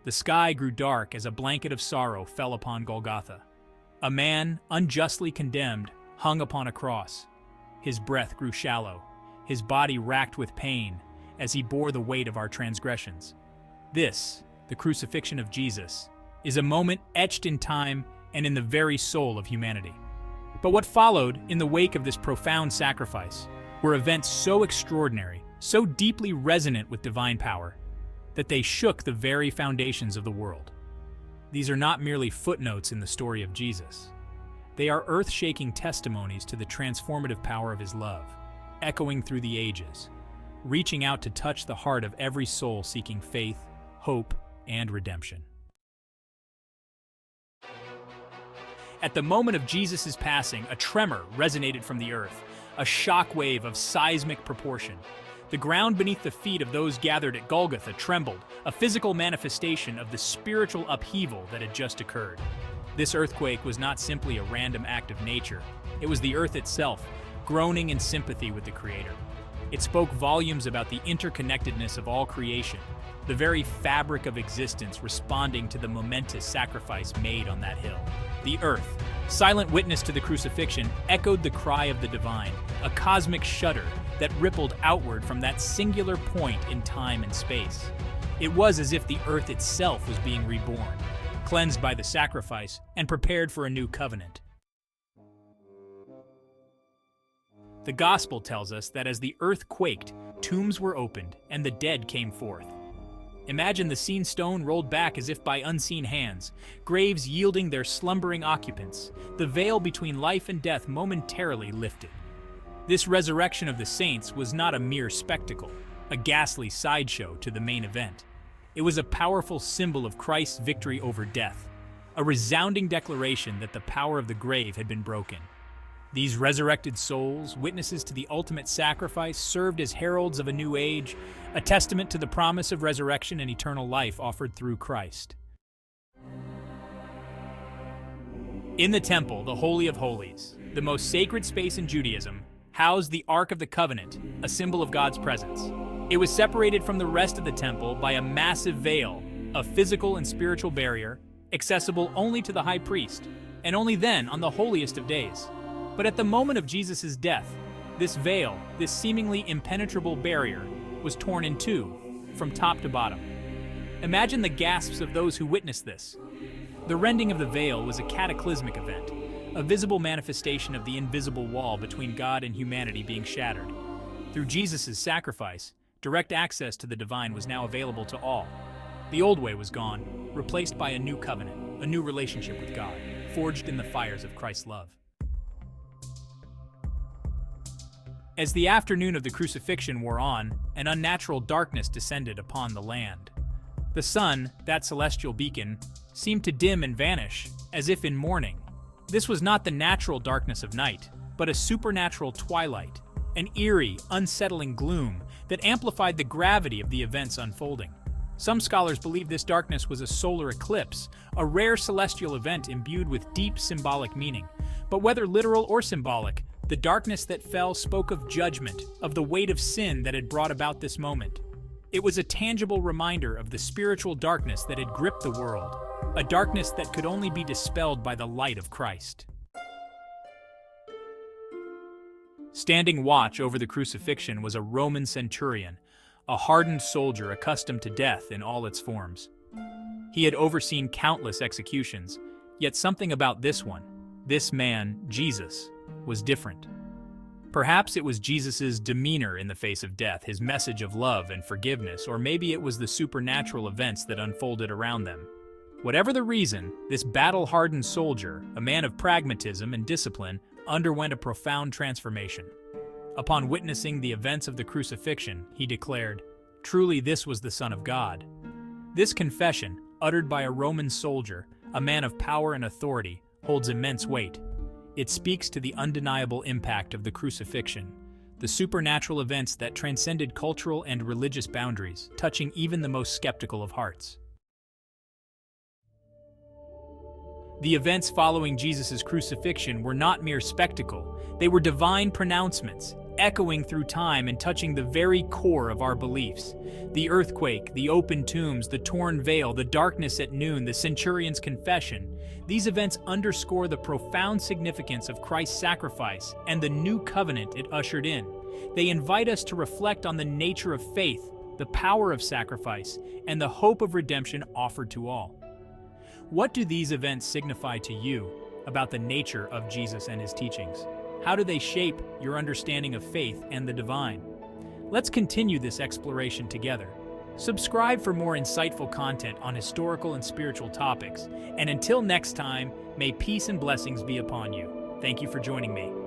The sky grew dark as a blanket of sorrow fell upon Golgotha. A man, unjustly condemned, hung upon a cross. His breath grew shallow, his body racked with pain as he bore the weight of our transgressions. This, the crucifixion of Jesus, is a moment etched in time and in the very soul of humanity. But what followed in the wake of this profound sacrifice were events so extraordinary, so deeply resonant with divine power, that they shook the very foundations of the world. These are not merely footnotes in the story of Jesus. They are earth-shaking testimonies to the transformative power of his love, echoing through the ages, reaching out to touch the heart of every soul seeking faith, hope, and redemption. At the moment of Jesus' passing, a tremor resonated from the earth, a shockwave of seismic proportion. The ground beneath the feet of those gathered at Golgotha trembled, a physical manifestation of the spiritual upheaval that had just occurred. This earthquake was not simply a random act of nature. It was the earth itself, groaning in sympathy with the Creator. It spoke volumes about the interconnectedness of all creation, the very fabric of existence responding to the momentous sacrifice made on that hill. The earth, silent witness to the crucifixion, echoed the cry of the divine, a cosmic shudder that rippled outward from that singular point in time and space. It was as if the earth itself was being reborn, cleansed by the sacrifice and prepared for a new covenant. The gospel tells us that as the earth quaked, tombs were opened and the dead came forth. Imagine the seen stone rolled back as if by unseen hands, graves yielding their slumbering occupants, the veil between life and death momentarily lifted. This resurrection of the saints was not a mere spectacle, a ghastly sideshow to the main event. It was a powerful symbol of Christ's victory over death, a resounding declaration that the power of the grave had been broken. These resurrected souls, witnesses to the ultimate sacrifice, served as heralds of a new age, a testament to the promise of resurrection and eternal life offered through Christ. In the temple, the Holy of Holies, the most sacred space in Judaism, housed the Ark of the Covenant, a symbol of God's presence. It was separated from the rest of the temple by a massive veil, a physical and spiritual barrier, accessible only to the high priest, and only then on the holiest of days. But at the moment of Jesus' death, this veil, this seemingly impenetrable barrier, was torn in two, from top to bottom. Imagine the gasps of those who witnessed this. The rending of the veil was a cataclysmic event, a visible manifestation of the invisible wall between God and humanity being shattered. Through Jesus' sacrifice, direct access to the divine was now available to all. The old way was gone, replaced by a new covenant, a new relationship with God, forged in the fires of Christ's love. As the afternoon of the crucifixion wore on, an unnatural darkness descended upon the land. The sun, that celestial beacon, seemed to dim and vanish, as if in mourning. This was not the natural darkness of night, but a supernatural twilight, an eerie, unsettling gloom that amplified the gravity of the events unfolding. Some scholars believe this darkness was a solar eclipse, a rare celestial event imbued with deep symbolic meaning. But whether literal or symbolic, the darkness that fell spoke of judgment, of the weight of sin that had brought about this moment. It was a tangible reminder of the spiritual darkness that had gripped the world, a darkness that could only be dispelled by the light of Christ. Standing watch over the crucifixion was a Roman centurion, a hardened soldier accustomed to death in all its forms. He had overseen countless executions, yet something about this one, this man, Jesus, was different. Perhaps it was Jesus' demeanor in the face of death, his message of love and forgiveness, or maybe it was the supernatural events that unfolded around them. Whatever the reason, this battle-hardened soldier, a man of pragmatism and discipline, underwent a profound transformation. Upon witnessing the events of the crucifixion, he declared, "Truly this was the Son of God." This confession, uttered by a Roman soldier, a man of power and authority, holds immense weight. It speaks to the undeniable impact of the crucifixion, the supernatural events that transcended cultural and religious boundaries, touching even the most skeptical of hearts. The events following Jesus' crucifixion were not mere spectacle. They were divine pronouncements, echoing through time and touching the very core of our beliefs. The earthquake, the open tombs, the torn veil, the darkness at noon, the centurion's confession. These events underscore the profound significance of Christ's sacrifice and the new covenant it ushered in. They invite us to reflect on the nature of faith, the power of sacrifice, and the hope of redemption offered to all. What do these events signify to you about the nature of Jesus and his teachings? How do they shape your understanding of faith and the divine? Let's continue this exploration together. Subscribe for more insightful content on historical and spiritual topics. And until next time, may peace and blessings be upon you. Thank you for joining me.